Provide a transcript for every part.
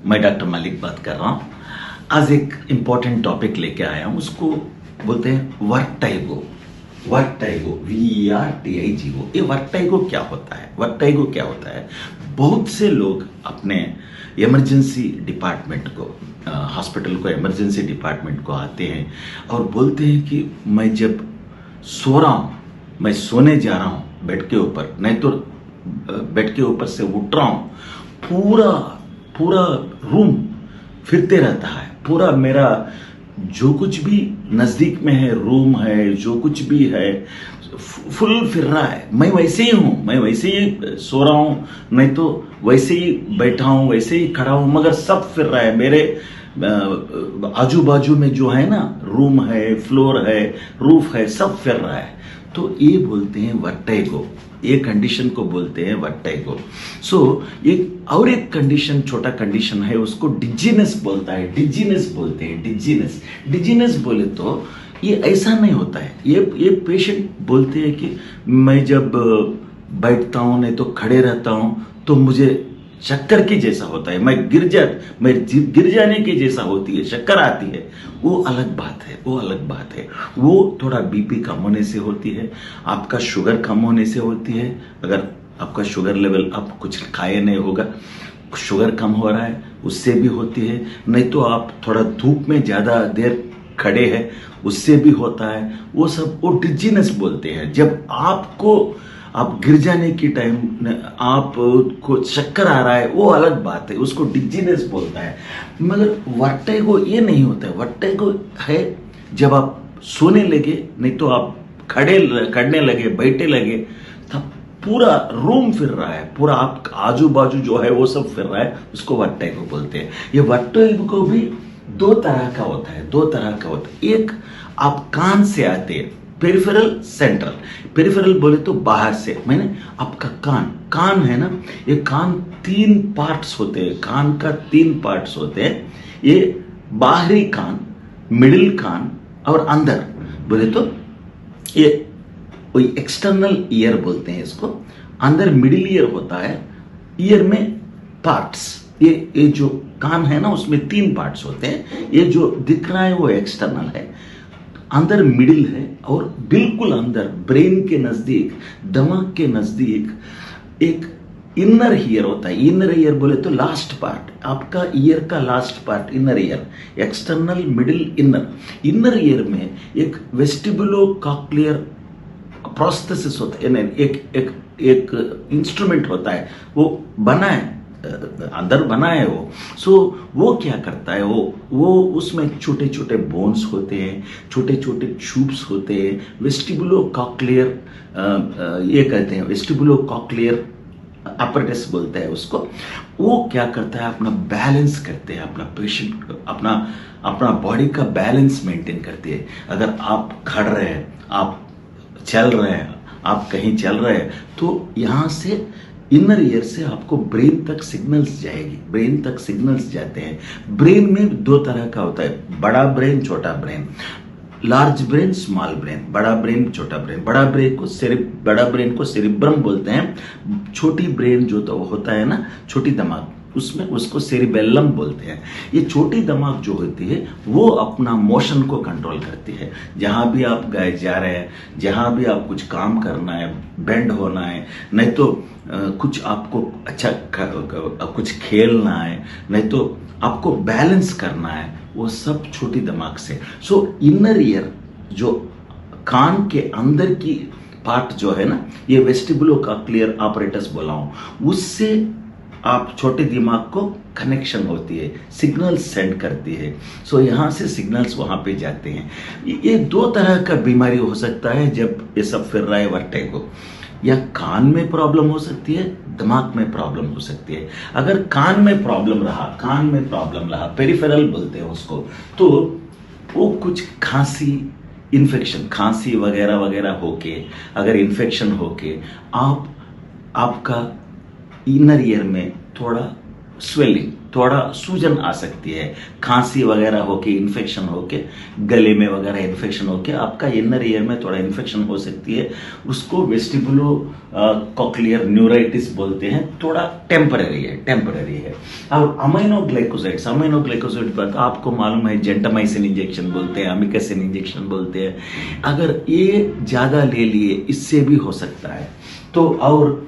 मैं डॉक्टर मलिक बात कर रहा हूँ। आज एक इम्पोर्टेंट टॉपिक लेके आया हूँ, उसको बोलते हैं वर्टाइगो। Vertigo, VERTIGO। ये वर्टाइगो क्या होता है? वर्टाइगो क्या होता है? बहुत से लोग अपने इमरजेंसी डिपार्टमेंट को, हॉस्पिटल को, इमरजेंसी डिपार्टमेंट को आते हैं और बोलते हैं कि मैं जब सो रहा हूँ, मैं सोने जा रहा हूँ बेड के ऊपर, नहीं तो बेड के ऊपर से उठ रहा हूँ, पूरा पूरा रूम फिरते रहता है। पूरा मेरा जो कुछ भी नजदीक में है, रूम है, जो कुछ भी है, फुल फिर रहा है। मैं वैसे ही हूं, मैं वैसे ही सो रहा हूं, नहीं तो वैसे ही बैठा हूं, वैसे ही खड़ा हूं, मगर सब फिर रहा है। मेरे आजू बाजू में जो है ना, रूम है, फ्लोर है, रूफ है, सब फिर रहा है। तो ये बोलते हैं वर्टाइगो। ये कंडीशन को बोलते हैं वर्टाइगो। सो एक कंडीशन, छोटा कंडीशन है, उसको डिजीनेस बोलता है। डिजीनेस बोलते हैं, डिजीनेस। डिजीनेस बोले तो ये ऐसा नहीं होता है। ये पेशेंट बोलते हैं कि मैं जब बैठता हूं, नहीं तो खड़े रहता हूं, तो मुझे चक्कर की जैसा होता है, मैं गिर जाने की जैसा होती है, चक्कर आती है। वो अलग बात है, वो अलग बात है। वो थोड़ा बीपी कम होने से होती है, आपका शुगर कम होने से होती है। अगर आपका शुगर लेवल, आप कुछ खाए नहीं होगा, शुगर कम हो रहा है, उससे भी होती है। नहीं तो आप थोड़ा धूप में ज्यादा देर खड़े हैं, उससे भी होता है। वो सब वो डिजीनेस बोलते हैं। जब आप गिर जाने की टाइम आपको चक्कर आ रहा है, वो अलग बात है, उसको डिजीनेस बोलता है। मगर वर्टाइगो ये नहीं होता है। वर्टाइगो है जब आप सोने लगे, नहीं तो आप खड़ने लगे, बैठे लगे, तब पूरा रूम फिर रहा है, पूरा आप आजू बाजू जो है वो सब फिर रहा है, उसको वर्टाइगो बोलते हैं। ये वर्टाइगो भी दो तरह का होता है, दो तरह का होता है। एक आप कान से आते हैं, पेरिफेरल, सेंट्रल। पेरिफेरल बोले तो बाहर से, मैंने आपका कान है ना, ये कान तीन पार्ट्स होते हैं, कान का तीन पार्ट्स होते हैं। ये बाहरी कान, मिडिल कान और अंदर बोले तो ये कोई एक्सटर्नल ईयर बोलते हैं इसको। अंदर मिडिल ईयर होता है, ईयर में पार्ट्स। ये जो कान है ना, उसमें तीन पार्ट्स होते हैं। ये जो दिख रहा है वो एक्सटर्नल है, अंदर मिडिल है, और बिल्कुल अंदर ब्रेन के नजदीक, दिमाग के नजदीक एक इनर ईयर होता है। इनर ईयर बोले तो लास्ट पार्ट, आपका ईयर का last part inner ear. External, middle, inner. Inner ear में एक वेस्टिबुलो कॉक्लियर प्रोस्थेसिस होता है, एक इंस्ट्रूमेंट होता है, वो बना है, अंदर बना है वो। सो वो क्या करता है, वो उसमें छोटे छोटे बोन्स होते हैं, छोटे छोटे ट्यूब्स होते हैं। वेस्टिबुलो कॉक्लियर, ये कहते हैं वेस्टिबुलो कॉक्लियर अपरेटस बोलते हैं उसको। वो क्या करता है, अपना बैलेंस करते हैं, अपना पेशेंट, अपना बॉडी का बैलेंस मेंटेन करते हैं। अगर आप खड़ रहे हैं, आप चल रहे हैं, आप कहीं चल रहे हैं, तो यहां से इनर ईयर से आपको ब्रेन तक सिग्नल्स जाएगी, ब्रेन तक सिग्नल्स जाते हैं। ब्रेन में दो तरह का होता है, बड़ा ब्रेन, छोटा brain. Large brain, small brain. बड़ा ब्रेन, छोटा ब्रेन। बड़ा ब्रेन को सेरिब्रम बोलते हैं। छोटी ब्रेन जो तो होता है ना, छोटी दिमाग, उसमें उसको सेरिबेलम बोलते हैं। ये छोटी दिमाग जो होती है वो अपना मोशन को कंट्रोल करती है। जहां भी आप गए जा रहे हैं, जहां भी आप कुछ काम करना है, बेंड होना है, नहीं तो कुछ आपको अच्छा कुछ खेलना है, नहीं तो आपको बैलेंस करना है, वो सब छोटी दिमाग से। सो इनर ईयर, जो कान के अंदर की पार्ट जो है ना, ये वेस्टिबुलो कॉक्लियर अपरेटस बोला हूं, उससे आप छोटे दिमाग को कनेक्शन होती है, सिग्नल सेंड करती है। सो यहां से सिग्नल्स वहां पे जाते हैं। ये दो तरह का बीमारी हो सकता है जब ये सब फिर रहा है वर्टाइगो। या कान में प्रॉब्लम हो सकती है, दिमाग में प्रॉब्लम हो सकती है। अगर कान में प्रॉब्लम रहा, पेरिफेरल बोलते हैं उसको, तो वो कुछ खांसी वगैरह वगैरह होके, अगर इन्फेक्शन होके आपका इनर ईयर में थोड़ा स्वेलिंग, थोड़ा सूजन आ सकती है, खांसी वगैरह होके, इन्फेक्शन होके, गले में वगैरह इन्फेक्शन होके आपका इनर ईयर में थोड़ा इन्फेक्शन हो सकती है। उसको वेस्टिबुलो कॉक्लियर न्यूराइटिस बोलते हैं, थोड़ा टेम्पररी है। और अमीनोग्लाइकोसाइड पर आपको मालूम है जेंटामाइसिन इंजेक्शन बोलते हैं, अमिकसिन इंजेक्शन बोलते हैं। अगर ये ज्यादा ले लिए इससे भी हो सकता है। तो और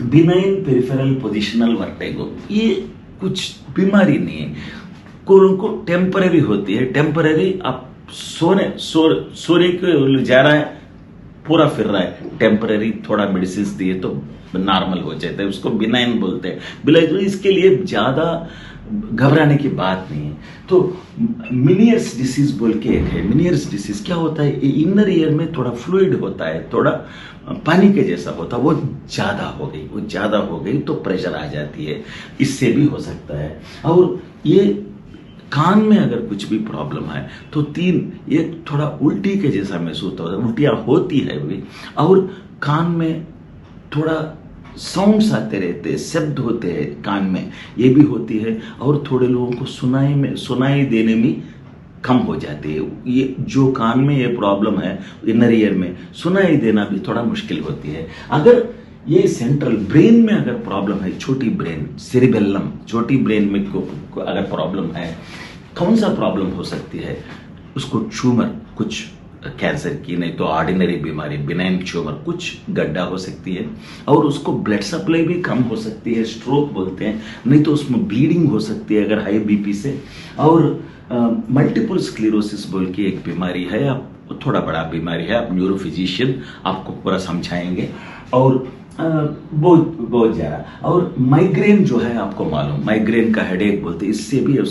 बिनाइन पेरिफेरल पोजिशनल वर्टिगो, ये कुछ बीमारी नहीं है, को टेम्पररी होती है। टेम्पररी आप सोने के जा रहा है, पूरा फिर रहा है, टेम्पररी थोड़ा मेडिसिन दिए तो नॉर्मल हो जाता है, उसको बिनाइन बोलते हैं। बिलाई तो इसके लिए ज्यादा घबराने की बात नहीं है। तो मिनियर्स डिसीज बोल के एक है। मिनियर्स डिसीज क्या होता है, इनर ईयर में थोड़ा फ्लूइड होता है, थोड़ा पानी के जैसा होता है, वो ज्यादा हो गई तो प्रेशर आ जाती है, इससे भी हो सकता है। और ये कान में अगर कुछ भी प्रॉब्लम है तो ये थोड़ा उल्टी के जैसा महसूस होता है, उल्टियां होती है भी, और कान में थोड़ा साउंड्स आते रहते हैं, शब्द होते हैं कान में, ये भी होती है। और थोड़े लोगों को सुनाई देने में कम हो जाती है। ये जो कान में ये प्रॉब्लम है इनर ईयर में, सुनाई देना भी थोड़ा मुश्किल होती है। अगर ये सेंट्रल ब्रेन में अगर प्रॉब्लम है, छोटी ब्रेन सेरिबेलम, छोटी ब्रेन में अगर प्रॉब्लम है, कौन सा प्रॉब्लम हो सकती है, उसको ट्यूमर, कुछ कैंसर की, नहीं तो ऑर्डिनरी बीमारी बिनाइन ट्यूमर, कुछ गड्ढा हो सकती है, और उसको ब्लड सप्लाई भी कम हो सकती है, स्ट्रोक बोलते हैं, नहीं तो उसमें ब्लीडिंग हो सकती है अगर हाई बीपी से। और मल्टीपल स्क्लेरोसिस बोल के एक बीमारी है, आप थोड़ा बड़ा बीमारी है, आप न्यूरोफिजिशियन आपको पूरा समझाएंगे। और बहुत ज्यादा, और माइग्रेन जो है आपको मालूम, माइग्रेन का हेडेक बोलते हैं, इससे भी हो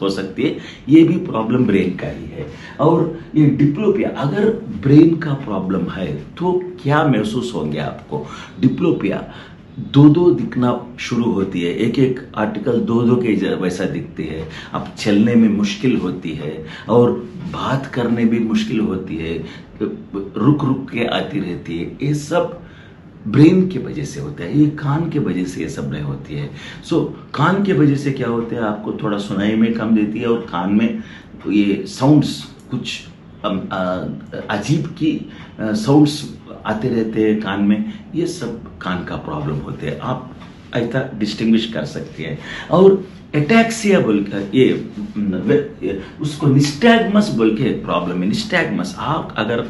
सकती है, ये भी प्रॉब्लम ब्रेन का ही है। और ये डिप्लोपिया, अगर ब्रेन का प्रॉब्लम है तो क्या महसूस होंगे आपको, डिप्लोपिया दो दिखना शुरू होती है, एक आर्टिकल दो के वैसा दिखती है, अब चलने में मुश्किल होती है, और बात करने भी मुश्किल होती है, रुक के आती रहती है। ये सब ब्रेन की वजह से होता है, ये कान के वजह से ये सब नहीं होती है। कान के वजह से क्या होता है, आपको थोड़ा सुनाई में कम देती है, और कान में ये साउंड्स कुछ अजीब की साउंड्स आते रहते हैं कान में, ये सब कान का प्रॉब्लम होते हैं। आप ऐसा डिस्टिंग्विश कर सकते हैं। और एटैक्सिया बोलकर ये उसको निस्टैग्मस बोल के एक प्रॉब्लम है। निस्टैग्मस आप अगर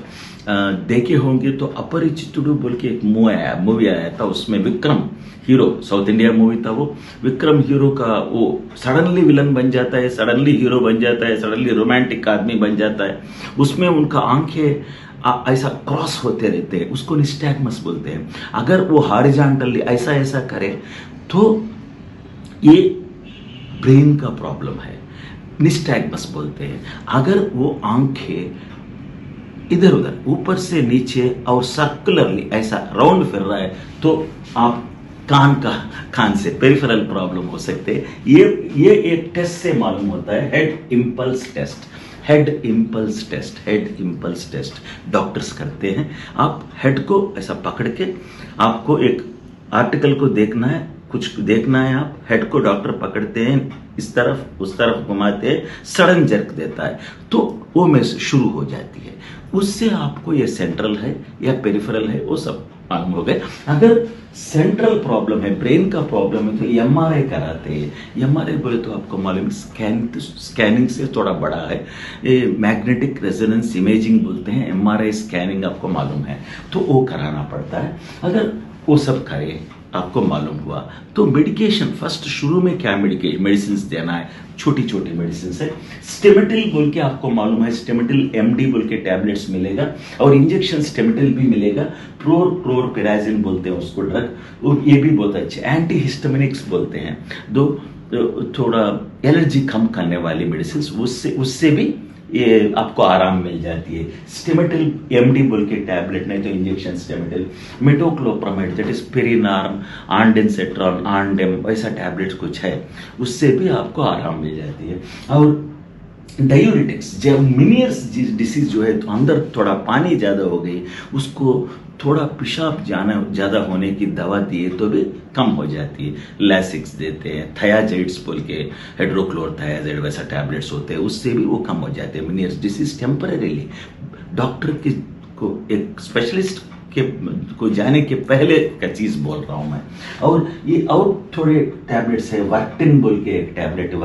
देखे होंगे तो अपरिचितुडु बोल के एक मूवी आया था, उसमें Vikram hero, south India movie था वो, विक्रम हीरो का वो सडनली विलन बन जाता है, सडनली हीरो बन जाता है, सडनली रोमांटिक आदमी बन जाता है। उसमें उनका आंखें ऐसा क्रॉस होते रहते हैं, उसको निस्टैग्मस बोलते हैं। अगर वो हॉरिजॉन्टली ऐसा करे तो ये ब्रेन का प्रॉब्लम है, निस्टैग्मस बोलते हैं। अगर वो आंखें इधर उधर, ऊपर से नीचे और सर्कुलरली ऐसा राउंड फिर रहा है तो आप कान से पेरिफेरल प्रॉब्लम हो सकते हैं। ये एक टेस्ट से मालूम होता है, हेड इम्पल्स टेस्ट डॉक्टर्स करते हैं। आप हेड को ऐसा पकड़ के, आपको एक आर्टिकल को देखना है, कुछ देखना है, आप हेड को डॉक्टर पकड़ते हैं, इस तरफ उस तरफ घुमाते हैं, सडन जर्क देता है तो वो में शुरू हो जाती है। उससे आपको ये सेंट्रल है या पेरिफेरल है वो सब मालूम हो गए। अगर सेंट्रल प्रॉब्लम है, ब्रेन का प्रॉब्लम है, तो एमआरआई कराते हैं। एमआरआई बोले तो आपको मालूम, स्कैनिंग से थोड़ा बड़ा है, ये मैग्नेटिक रेजोनेंस इमेजिंग बोलते हैं, एमआरआई स्कैनिंग आपको मालूम है, तो वो कराना पड़ता है। अगर वो सब करे आपको मालूम हुआ तो मेडिकेशन, फर्स्ट शुरू में क्या मेडिसिन देना है, छोटी मेडिसिन है। स्टेमेटिल बोल के आपको मालूम है, स्टेमेटिल एमडी बोल के टैबलेट्स मिलेगा, और इंजेक्शन स्टेमेटिल भी मिलेगा। क्लोरपिराजिन बोलते हैं उसको ड्रग, और ये भी बहुत अच्छे एंटी हिस्टामिनिक्स बोलते हैं, थोड़ा एलर्जी कम करने वाली मेडिसिन, उससे भी ये आपको आराम मिल जाती है। स्टेमेटिल एमडी बोल के टैबलेट, नहीं तो injection Stemetil, metoclopramide that is पेरिनार्म, आंडेम, ऐसा टैबलेट कुछ है, उससे भी आपको आराम मिल जाती है। और डायूरेटिक्स, जब मिनियर्स डिसीज जो है तो अंदर थोड़ा पानी ज़्यादा हो गई, उसको थोड़ा पेशाब जाना ज़्यादा होने की दवा दिए तो भी कम हो जाती है। लैसिक्स देते हैं, थायाजाइड्स बोल के, हाइड्रोक्लोरथायाजाइड वैसा टैबलेट्स होते हैं, उससे भी वो कम हो जाते हैं मिनियर्स डिसीज टेम्परेरीली। डॉक्टर के को एक स्पेशलिस्ट के को जाने के पहले का चीज बोल रहा हूं मैं। और ये और थोड़े टैबलेट्स है, वर्टिन बोल के एक टैबलेट है,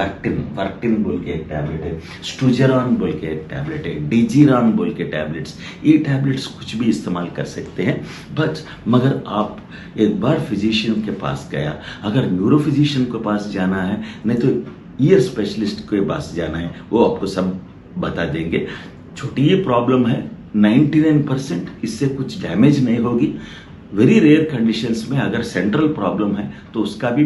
वर्टिन बोल के एक टैबलेट है, स्टूजेरॉन बोल के एक टैबलेट है, डिजीरॉन बोल के टैबलेट्स। ये टैबलेट्स कुछ भी इस्तेमाल कर सकते हैं, बट मगर आप एक बार फिजिशियन के पास गया, अगर न्यूरो फिजिशियन के पास जाना है, नहीं तो ईयर स्पेशलिस्ट के पास जाना है, वो आपको सब बता देंगे। छोटी ये प्रॉब्लम है, 99% इससे कुछ डैमेज नहीं होगी। वेरी रेयर कंडीशंस में अगर सेंट्रल प्रॉब्लम है तो उसका भी